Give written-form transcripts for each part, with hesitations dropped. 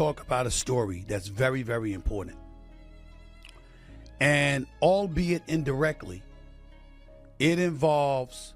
talk about a story that's very, very important. And albeit indirectly, it involves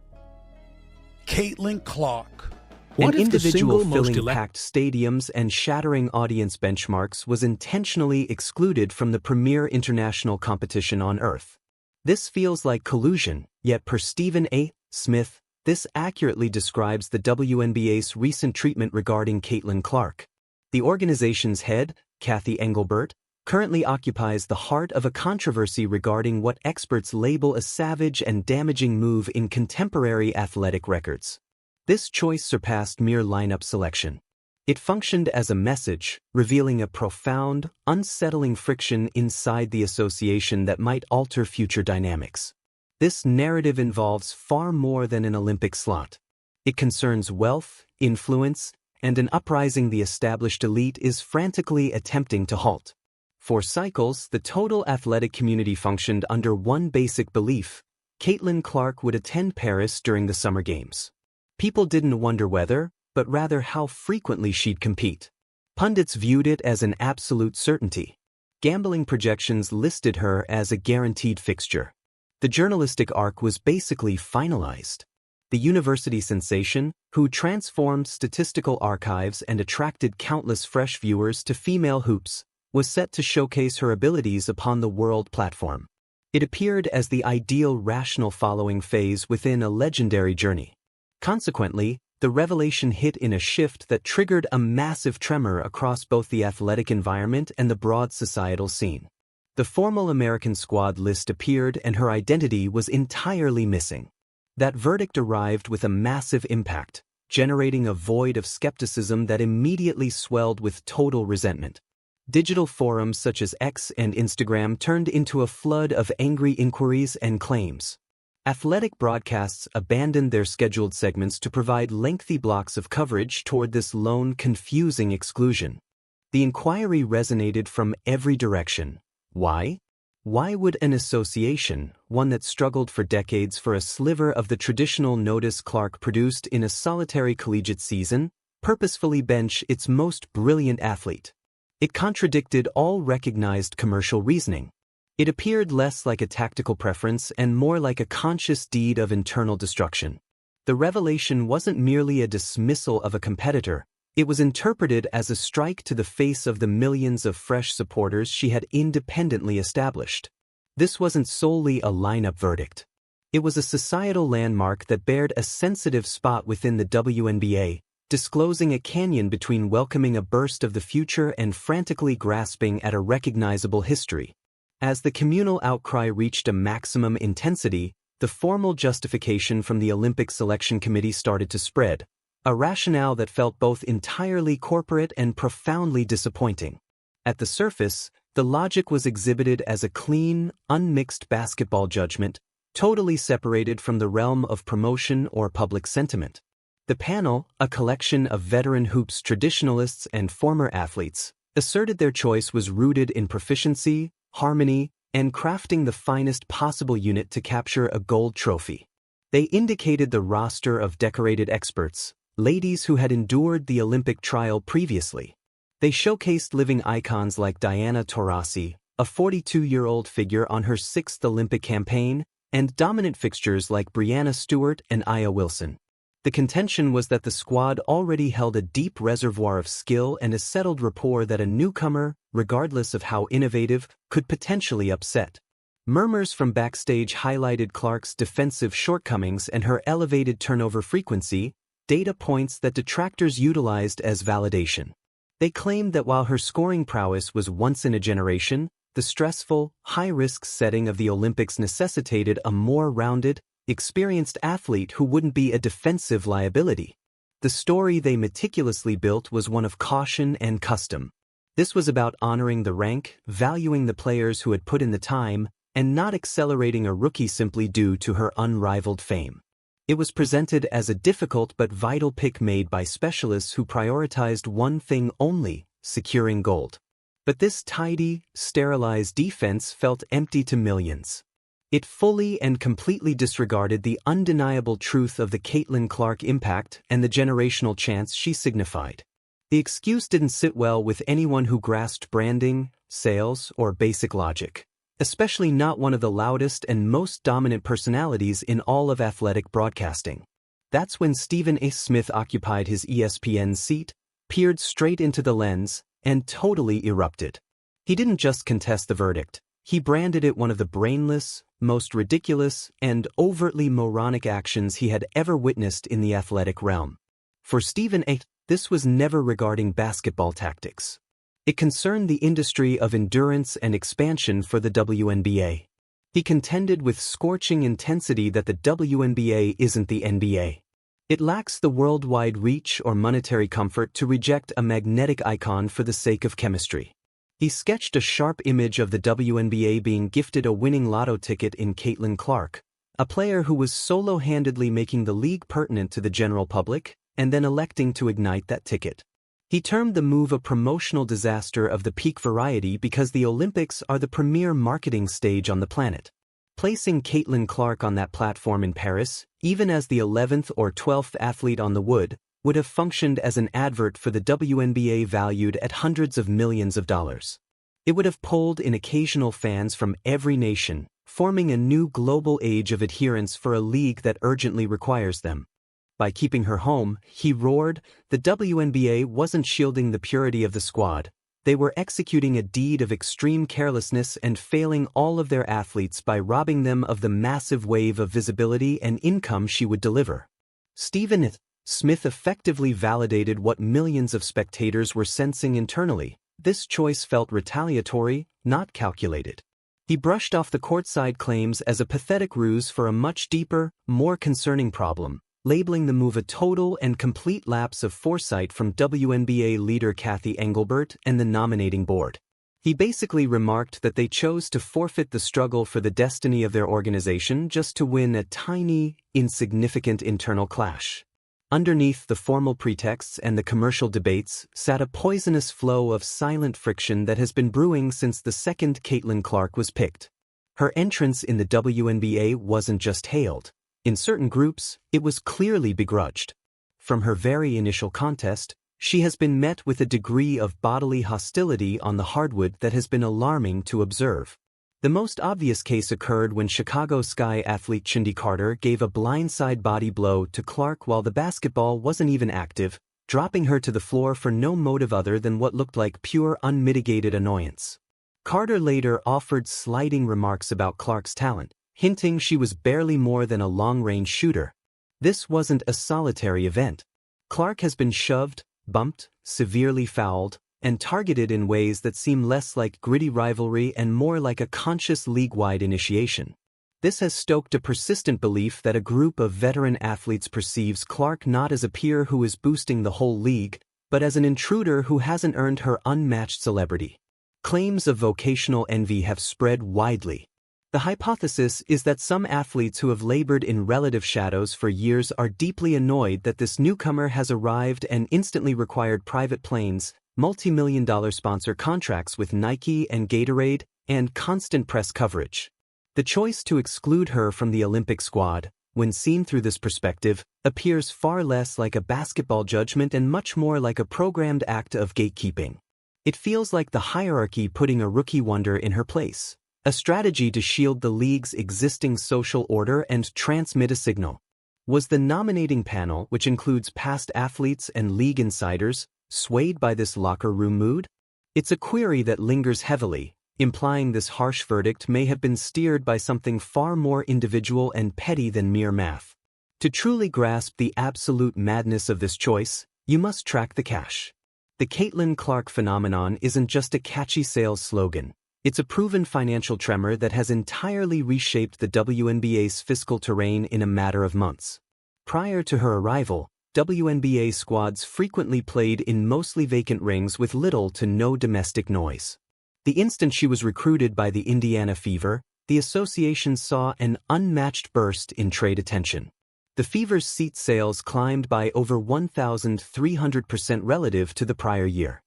Caitlin Clark. An individual filling packed stadiums and shattering audience benchmarks was intentionally excluded from the premier international competition on Earth. This feels like collusion, yet per Stephen A. Smith, this accurately describes the WNBA's recent treatment regarding Caitlin Clark. The organization's head, Cathy Engelbert, currently occupies the heart of a controversy regarding what experts label a savage and damaging move in contemporary athletic records. This choice surpassed mere lineup selection. It functioned as a message, revealing a profound, unsettling friction inside the association that might alter future dynamics. This narrative involves far more than an Olympic slot. It concerns wealth, influence, and an uprising the established elite is frantically attempting to halt. For cycles, the total athletic community functioned under one basic belief: Caitlin Clark would attend Paris during the Summer Games. People didn't wonder whether, but rather how frequently she'd compete. Pundits viewed it as an absolute certainty. Gambling projections listed her as a guaranteed fixture. The journalistic arc was basically finalized. The university sensation, who transformed statistical archives and attracted countless fresh viewers to female hoops, was set to showcase her abilities upon the world platform. It appeared as the ideal rational following phase within a legendary journey. Consequently, the revelation hit in a shift that triggered a massive tremor across both the athletic environment and the broad societal scene. The formal American squad list appeared and her identity was entirely missing. That verdict arrived with a massive impact, generating a void of skepticism that immediately swelled with total resentment. Digital forums such as X and Instagram turned into a flood of angry inquiries and claims. Athletic broadcasts abandoned their scheduled segments to provide lengthy blocks of coverage toward this lone, confusing exclusion. The inquiry resonated from every direction. Why? Why would an association, one that struggled for decades for a sliver of the traditional notice Clark produced in a solitary collegiate season, purposefully bench its most brilliant athlete? It contradicted all recognized commercial reasoning. It appeared less like a tactical preference and more like a conscious deed of internal destruction. The revelation wasn't merely a dismissal of a competitor. It was interpreted as a strike to the face of the millions of fresh supporters she had independently established. This wasn't solely a lineup verdict. It was a societal landmark that bared a sensitive spot within the WNBA, disclosing a canyon between welcoming a burst of the future and frantically grasping at a recognizable history. As the communal outcry reached a maximum intensity, the formal justification from the Olympic Selection Committee started to spread, a rationale that felt both entirely corporate and profoundly disappointing. At the surface, the logic was exhibited as a clean, unmixed basketball judgment, totally separated from the realm of promotion or public sentiment. The panel, a collection of veteran hoops traditionalists and former athletes, asserted their choice was rooted in proficiency, harmony, and crafting the finest possible unit to capture a gold trophy. They indicated the roster of decorated experts, ladies who had endured the Olympic trial previously. They showcased living icons like Diana Taurasi, a 42-year-old figure on her 6th Olympic campaign, and dominant fixtures like Breanna Stewart and Aya Wilson. The contention was that the squad already held a deep reservoir of skill and a settled rapport that a newcomer, regardless of how innovative, could potentially upset. Murmurs from backstage highlighted Clark's defensive shortcomings and her elevated turnover frequency, data points that detractors utilized as validation. They claimed that while her scoring prowess was once in a generation, the stressful, high-risk setting of the Olympics necessitated a more rounded, experienced athlete who wouldn't be a defensive liability. The story they meticulously built was one of caution and custom. This was about honoring the rank, valuing the players who had put in the time, and not accelerating a rookie simply due to her unrivaled fame. It was presented as a difficult but vital pick made by specialists who prioritized one thing only: securing gold. But this tidy, sterilized defense felt empty to millions. It fully and completely disregarded the undeniable truth of the Caitlin Clark impact and the generational chance she signified. The excuse didn't sit well with anyone who grasped branding, sales, or basic logic, especially not one of the loudest and most dominant personalities in all of athletic broadcasting. That's when Stephen A. Smith occupied his ESPN seat, peered straight into the lens, and totally erupted. He didn't just contest the verdict, he branded it one of the brainless, most ridiculous, and overtly moronic actions he had ever witnessed in the athletic realm. For Stephen A., this was never regarding basketball tactics. It concerned the industry of endurance and expansion for the WNBA. He contended with scorching intensity that the WNBA isn't the NBA. It lacks the worldwide reach or monetary comfort to reject a magnetic icon for the sake of chemistry. He sketched a sharp image of the WNBA being gifted a winning lotto ticket in Caitlin Clark, a player who was solo-handedly making the league pertinent to the general public, and then electing to ignite that ticket. He termed the move a promotional disaster of the peak variety because the Olympics are the premier marketing stage on the planet. Placing Caitlin Clark on that platform in Paris, even as the 11th or 12th athlete on the would have functioned as an advert for the WNBA valued at hundreds of millions of dollars. It would have pulled in occasional fans from every nation, forming a new global age of adherence for a league that urgently requires them. By keeping her home, he roared, the WNBA wasn't shielding the purity of the squad, they were executing a deed of extreme carelessness and failing all of their athletes by robbing them of the massive wave of visibility and income she would deliver. Stephen A. Smith effectively validated what millions of spectators were sensing internally. This choice felt retaliatory, not calculated. He brushed off the courtside claims as a pathetic ruse for a much deeper, more concerning problem, labeling the move a total and complete lapse of foresight from WNBA leader Cathy Engelbert and the nominating board. He basically remarked that they chose to forfeit the struggle for the destiny of their organization just to win a tiny, insignificant internal clash. Underneath the formal pretexts and the commercial debates sat a poisonous flow of silent friction that has been brewing since the second Caitlin Clark was picked. Her entrance in the WNBA wasn't just hailed. In certain groups, it was clearly begrudged. From her very initial contest, she has been met with a degree of bodily hostility on the hardwood that has been alarming to observe. The most obvious case occurred when Chicago Sky athlete Chindi Carter gave a blindside body blow to Clark while the basketball wasn't even active, dropping her to the floor for no motive other than what looked like pure unmitigated annoyance. Carter later offered slighting remarks about Clark's talent, hinting she was barely more than a long-range shooter. This wasn't a solitary event. Clark has been shoved, bumped, severely fouled, and targeted in ways that seem less like gritty rivalry and more like a conscious league-wide initiation. This has stoked a persistent belief that a group of veteran athletes perceives Clark not as a peer who is boosting the whole league, but as an intruder who hasn't earned her unmatched celebrity. Claims of vocational envy have spread widely. The hypothesis is that some athletes who have labored in relative shadows for years are deeply annoyed that this newcomer has arrived and instantly required private planes, multi-million-dollar sponsor contracts with Nike and Gatorade, and constant press coverage. The choice to exclude her from the Olympic squad, when seen through this perspective, appears far less like a basketball judgment and much more like a programmed act of gatekeeping. It feels like the hierarchy putting a rookie wonder in her place, a strategy to shield the league's existing social order and transmit a signal. Was the nominating panel, which includes past athletes and league insiders, swayed by this locker room mood? It's a query that lingers heavily, implying this harsh verdict may have been steered by something far more individual and petty than mere math. To truly grasp the absolute madness of this choice, you must track the cash. The Caitlin Clark phenomenon isn't just a catchy sales slogan. It's a proven financial tremor that has entirely reshaped the WNBA's fiscal terrain in a matter of months. Prior to her arrival, WNBA squads frequently played in mostly vacant rings with little to no domestic noise. The instant she was recruited by the Indiana Fever, the association saw an unmatched burst in trade attention. The Fever's seat sales climbed by over 1,300% relative to the prior year.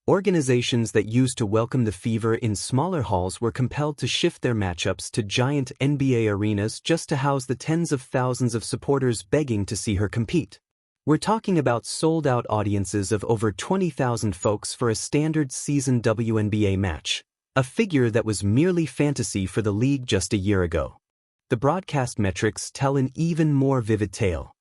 Organizations that used to welcome the Fever in smaller halls were compelled to shift their matchups to giant NBA arenas just to house the tens of thousands of supporters begging to see her compete. We're talking about sold-out audiences of over 20,000 folks for a standard season WNBA match, a figure that was merely fantasy for the league just a year ago. The broadcast metrics tell an even more vivid tale.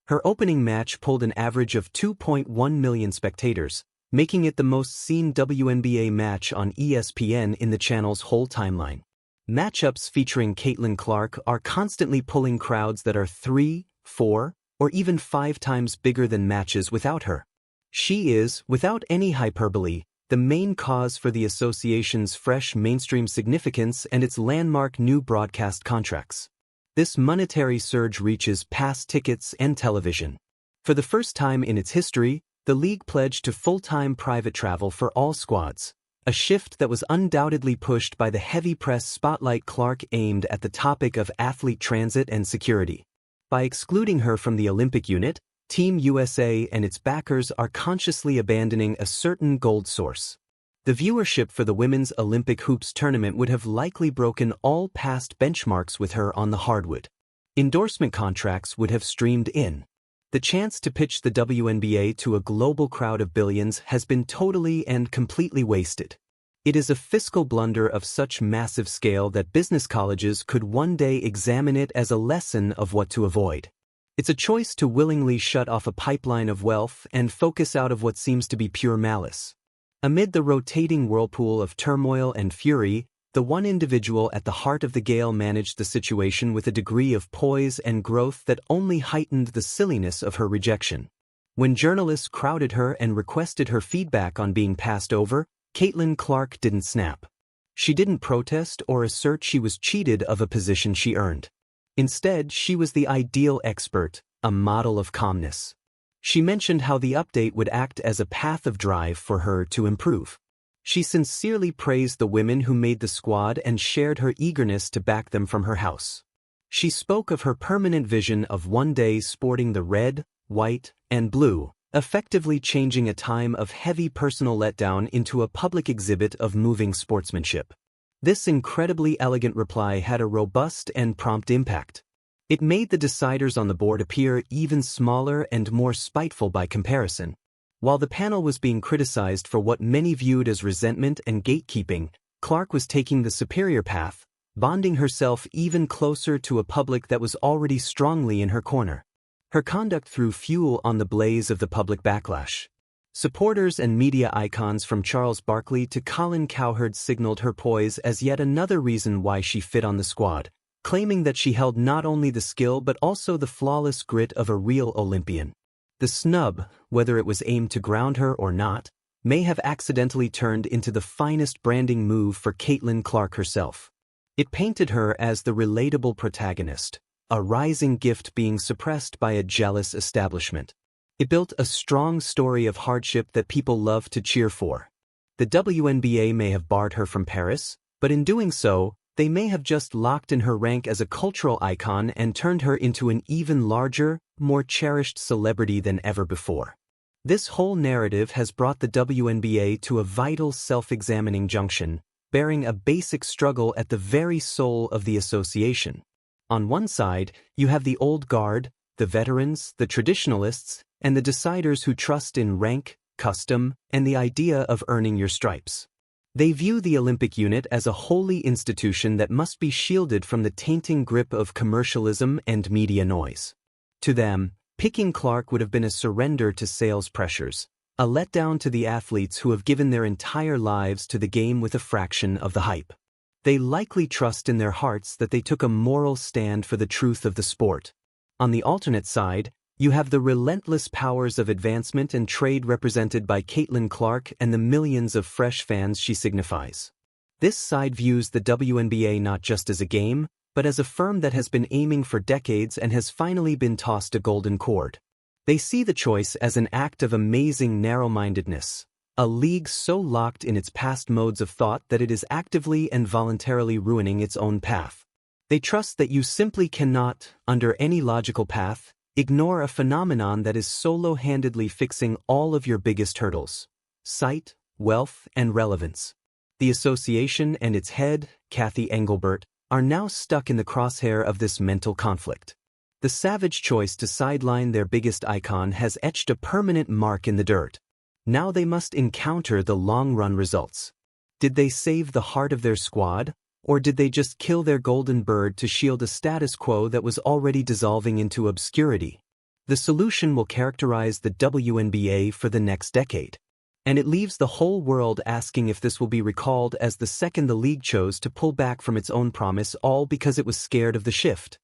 Her opening match pulled an average of 2.1 million spectators, making it the most seen WNBA match on ESPN in the channel's whole timeline. Matchups featuring Caitlin Clark are constantly pulling crowds that are 3, 4, or even 5 times bigger than matches without her. She is, without any hyperbole, the main cause for the association's fresh mainstream significance and its landmark new broadcast contracts. This monetary surge reaches past tickets and television. For the first time in its history, the league pledged to full-time private travel for all squads, a shift that was undoubtedly pushed by the heavy press spotlight Clark aimed at the topic of athlete transit and security. By excluding her from the Olympic unit, Team USA and its backers are consciously abandoning a certain gold source. The viewership for the Women's Olympic Hoops tournament would have likely broken all past benchmarks with her on the hardwood. Endorsement contracts would have streamed in. The chance to pitch the WNBA to a global crowd of billions has been totally and completely wasted. It is a fiscal blunder of such massive scale that business colleges could one day examine it as a lesson of what to avoid. It's a choice to willingly shut off a pipeline of wealth and focus out of what seems to be pure malice. Amid the rotating whirlpool of turmoil and fury, the one individual at the heart of the gale managed the situation with a degree of poise and growth that only heightened the silliness of her rejection. When journalists crowded her and requested her feedback on being passed over, Caitlin Clark didn't snap. She didn't protest or assert she was cheated of a position she earned. Instead, she was the ideal expert, a model of calmness. She mentioned how the update would act as a path of drive for her to improve. She sincerely praised the women who made the squad and shared her eagerness to back them from her house. She spoke of her permanent vision of one day sporting the red, white, and blue, effectively changing a time of heavy personal letdown into a public exhibit of moving sportsmanship. This incredibly elegant reply had a robust and prompt impact. It made the deciders on the board appear even smaller and more spiteful by comparison. While the panel was being criticized for what many viewed as resentment and gatekeeping, Clark was taking the superior path, bonding herself even closer to a public that was already strongly in her corner. Her conduct threw fuel on the blaze of the public backlash. Supporters and media icons from Charles Barkley to Colin Cowherd signaled her poise as yet another reason why she fit on the squad, claiming that she held not only the skill but also the flawless grit of a real Olympian. The snub, whether it was aimed to ground her or not, may have accidentally turned into the finest branding move for Caitlin Clark herself. It painted her as the relatable protagonist, a rising gift being suppressed by a jealous establishment. It built a strong story of hardship that people love to cheer for. The WNBA may have barred her from Paris, but in doing so, they may have just locked in her rank as a cultural icon and turned her into an even larger, more cherished celebrity than ever before. This whole narrative has brought the WNBA to a vital self-examining junction, bearing a basic struggle at the very soul of the association. On one side, you have the old guard, the veterans, the traditionalists, and the deciders who trust in rank, custom, and the idea of earning your stripes. They view the Olympic unit as a holy institution that must be shielded from the tainting grip of commercialism and media noise. To them, picking Clark would have been a surrender to sales pressures, a letdown to the athletes who have given their entire lives to the game with a fraction of the hype. They likely trust in their hearts that they took a moral stand for the truth of the sport. On the alternate side, you have the relentless powers of advancement and trade represented by Caitlin Clark and the millions of fresh fans she signifies. This side views the WNBA not just as a game, but as a firm that has been aiming for decades and has finally been tossed a golden cord. They see the choice as an act of amazing narrow-mindedness, a league so locked in its past modes of thought that it is actively and voluntarily ruining its own path. They trust that you simply cannot, under any logical path, ignore a phenomenon that is solo-handedly fixing all of your biggest hurdles: sight, wealth, and relevance. The association and its head, Cathy Engelbert, are now stuck in the crosshair of this mental conflict. The The savage choice to sideline their biggest icon has etched a permanent mark in the dirt. Now they must encounter the long-run results. Did they save the heart of their squad, or did they just kill their golden bird to shield a status quo that was already dissolving into obscurity? The solution will characterize the WNBA for the next decade. And it leaves the whole world asking if this will be recalled as the second the league chose to pull back from its own promise, all because it was scared of the shift.